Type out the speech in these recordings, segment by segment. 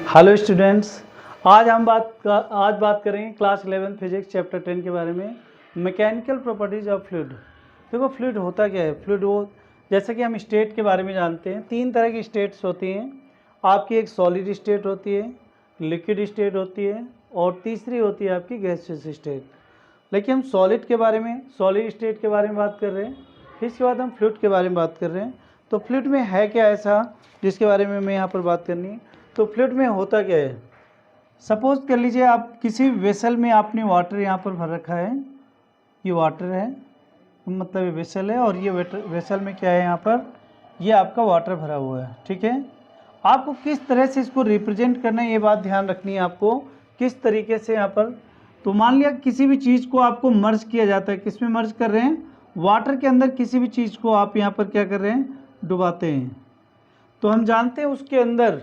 Hello students, आज बात करेंगे क्लास 11 फिजिक्स चैप्टर 10 के बारे में, मैकेनिकल प्रॉपर्टीज ऑफ फ्लूइड। देखो फ्लूइड होता क्या है। फ्लूइड वो जैसे कि हम स्टेट के बारे में जानते हैं, तीन तरह की स्टेट्स होती हैं। आपकी एक सॉलिड स्टेट होती है, लिक्विड स्टेट होती है और तीसरी होती है आपकी गैसियस स्टेट। लेकिन हम सॉलिड स्टेट के बारे में बात कर रहे हैं, फिर इसके बाद हम फ्लूइड के बारे में बात कर रहे हैं। तो फ्लूइड में है क्या ऐसा जिसके बारे में मैं यहाँ पर बात करनी है। तो फ्लूइड में होता क्या है, सपोज कर लीजिए आप किसी वेसल में आपने वाटर यहाँ पर भर रखा है, ये वाटर है, मतलब ये वेसल है, और ये वेसल में क्या है, यहाँ पर ये आपका वाटर भरा हुआ है। ठीक है, आपको किस तरह से इसको रिप्रेजेंट करना है, ये बात ध्यान रखनी है आपको, किस तरीके से यहाँ पर। तो मान लिया किसी भी चीज़ को आपको मर्ज किया जाता है, किस में मर्ज कर रहे हैं, वाटर के अंदर किसी भी चीज़ को आप यहाँ पर क्या कर रहे हैं, डुबाते हैं। तो हम जानते हैं उसके अंदर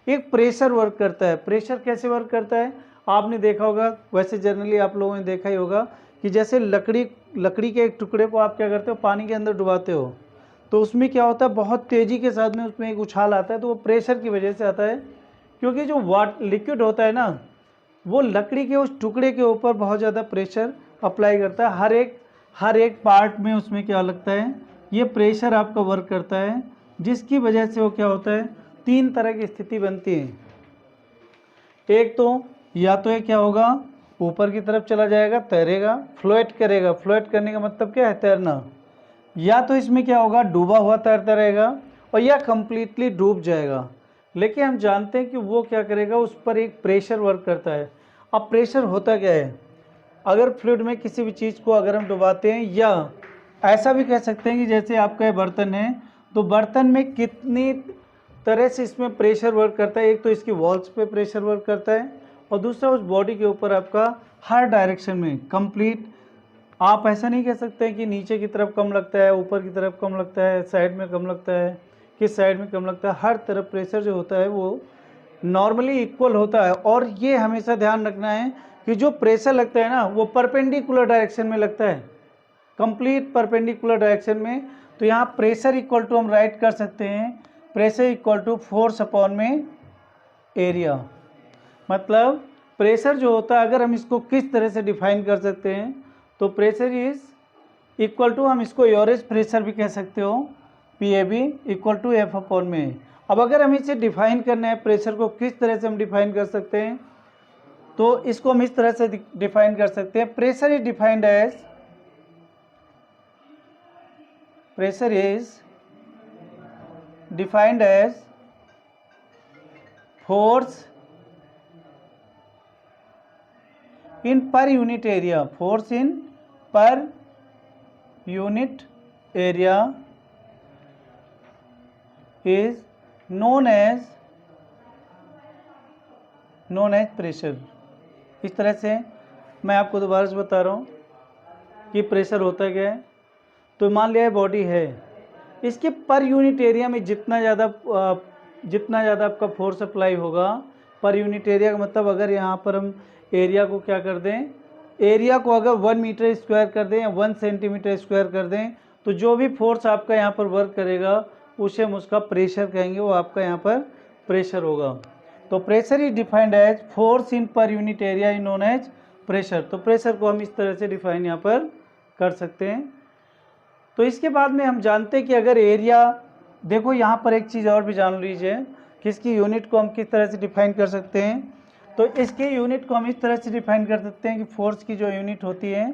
एक प्रेशर वर्क करता है। प्रेशर कैसे वर्क करता है, आपने देखा होगा, वैसे जनरली आप लोगों ने देखा ही होगा कि जैसे लकड़ी के एक टुकड़े को आप क्या करते हो, पानी के अंदर डुबाते हो, तो उसमें क्या होता है, बहुत तेज़ी के साथ में उसमें एक उछाल आता है। तो वो प्रेशर की वजह से आता है, क्योंकि जो लिक्विड होता है ना, वो लकड़ी के उस टुकड़े के ऊपर बहुत ज़्यादा प्रेशर अप्लाई करता है। हर एक पार्ट में उसमें क्या लगता है, ये प्रेशर आपका वर्क करता है, जिसकी वजह से वो क्या होता है, तीन तरह की स्थिति बनती है। एक तो या तो ये क्या होगा, ऊपर की तरफ चला जाएगा, तैरेगा, फ्लोट करेगा। फ्लोट करने का मतलब क्या है, तैरना। या तो इसमें क्या होगा, डूबा हुआ तैरता रहेगा, और या कंप्लीटली डूब जाएगा। लेकिन हम जानते हैं कि वो क्या करेगा, उस पर एक प्रेशर वर्क करता है। अब प्रेशर होता क्या है, अगर फ्लूइड में किसी भी चीज़ को अगर हम डुबाते हैं, या ऐसा भी कह सकते हैं कि जैसे आपका ये बर्तन है, तो बर्तन में कितनी तरह से इसमें प्रेशर वर्क करता है। एक तो इसकी वॉल्स पे प्रेशर वर्क करता है, और दूसरा उस बॉडी के ऊपर आपका हर डायरेक्शन में कंप्लीट। आप ऐसा नहीं कह सकते कि नीचे की तरफ कम लगता है, ऊपर की तरफ कम लगता है, साइड में कम लगता है, किस साइड में कम लगता है। हर तरफ प्रेशर जो होता है वो नॉर्मली इक्वल होता है। और ये हमेशा ध्यान रखना है कि जो प्रेशर लगता है ना, वो परपेंडिकुलर डायरेक्शन में लगता है, कंप्लीट परपेंडिकुलर डायरेक्शन में। तो यहाँ प्रेशर इक्वल टू हम राइट कर सकते हैं, pressure equal to force upon में एरिया। मतलब प्रेशर जो होता है, अगर हम इसको किस तरह से डिफाइन कर सकते हैं, तो प्रेशर इज इक्वल टू, हम इसको एवरेज प्रेशर भी कह सकते हो, PAB equal to F upon में। अब अगर हम इसे डिफाइन करना है, प्रेशर को किस तरह से हम डिफाइन कर सकते हैं, तो इसको हम इस तरह से डिफाइन कर सकते हैं। Pressure is defined as, pressure is defined as force in per unit area. Force in per unit area is known as pressure। इस तरह से मैं आपको दोबारा से बता रहा हूँ कि प्रेशर होता क्या है। तो मान लिया बॉडी है, इसके पर यूनिट एरिया में जितना ज़्यादा आपका फोर्स अप्लाई होगा, पर यूनिट एरिया का मतलब अगर यहाँ पर हम एरिया को क्या कर दें, एरिया को अगर 1 मीटर स्क्वायर कर दें या 1 सेंटीमीटर स्क्वायर कर दें, तो जो भी फोर्स आपका यहाँ पर वर्क करेगा उसे हम उसका प्रेशर कहेंगे, वो आपका यहाँ पर प्रेशर होगा। तो pressure is defined as force in per unit area is known as pressure. तो प्रेशर को हम इस तरह से डिफाइन यहाँ पर कर सकते हैं। तो इसके बाद में हम जानते हैं कि अगर एरिया, देखो यहाँ पर एक चीज़ और भी जान लीजिए कि इसकी यूनिट को हम किस तरह से डिफाइन कर सकते हैं। तो इसके यूनिट को हम इस तरह से डिफाइन कर सकते हैं कि फोर्स की जो यूनिट होती है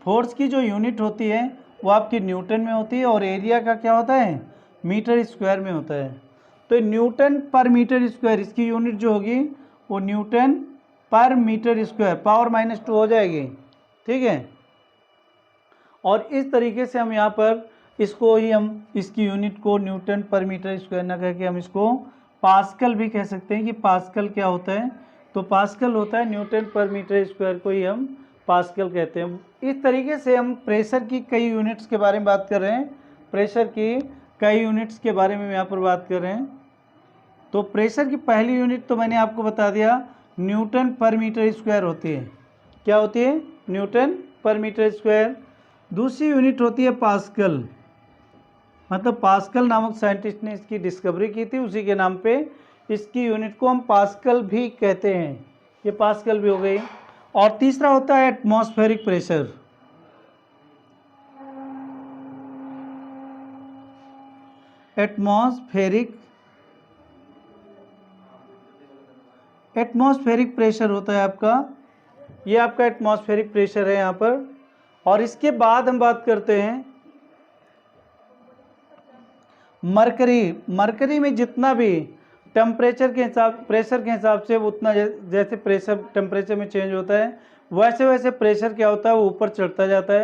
फोर्स की जो यूनिट होती है वो आपकी न्यूटन में होती है, और एरिया का क्या होता है, मीटर स्क्वायर में होता है। तो न्यूटन पर मीटर स्क्वायर, इसकी यूनिट जो होगी वो न्यूटन पर मीटर स्क्वायर, पावर -2 हो जाएगी। ठीक है, और इस तरीके से हम यहाँ पर इसको ही हम इसकी यूनिट को न्यूटन पर मीटर स्क्वायर ना कह के हम इसको पास्कल भी कह सकते हैं कि पास्कल क्या होता है। तो पास्कल होता है न्यूटन पर मीटर स्क्वायर को ही हम पास्कल कहते हैं। इस तरीके से हम प्रेशर की कई यूनिट्स के बारे में बात कर रहे हैं, प्रेशर की कई यूनिट्स के बारे में यहाँ पर बात कर रहे हैं। तो प्रेशर की पहली यूनिट तो मैंने आपको बता दिया, न्यूटन पर मीटर स्क्वायर होती है। क्या होती है, न्यूटन पर मीटर स्क्वायर। दूसरी यूनिट होती है पास्कल, मतलब पास्कल नामक साइंटिस्ट ने इसकी डिस्कवरी की थी, उसी के नाम पे इसकी यूनिट को हम पास्कल भी कहते हैं। ये पास्कल भी हो गई। और तीसरा होता है एटमॉस्फेरिक प्रेशर। एटमॉस्फेरिक प्रेशर होता है आपका, ये आपका एटमॉस्फेरिक प्रेशर है यहाँ पर। और इसके बाद हम बात करते हैं मरकरी में जितना भी टेम्परेचर के हिसाब प्रेशर के हिसाब से उतना जैसे प्रेशर टेम्परेचर में चेंज होता है, वैसे वैसे प्रेशर क्या होता है वो ऊपर चढ़ता जाता है।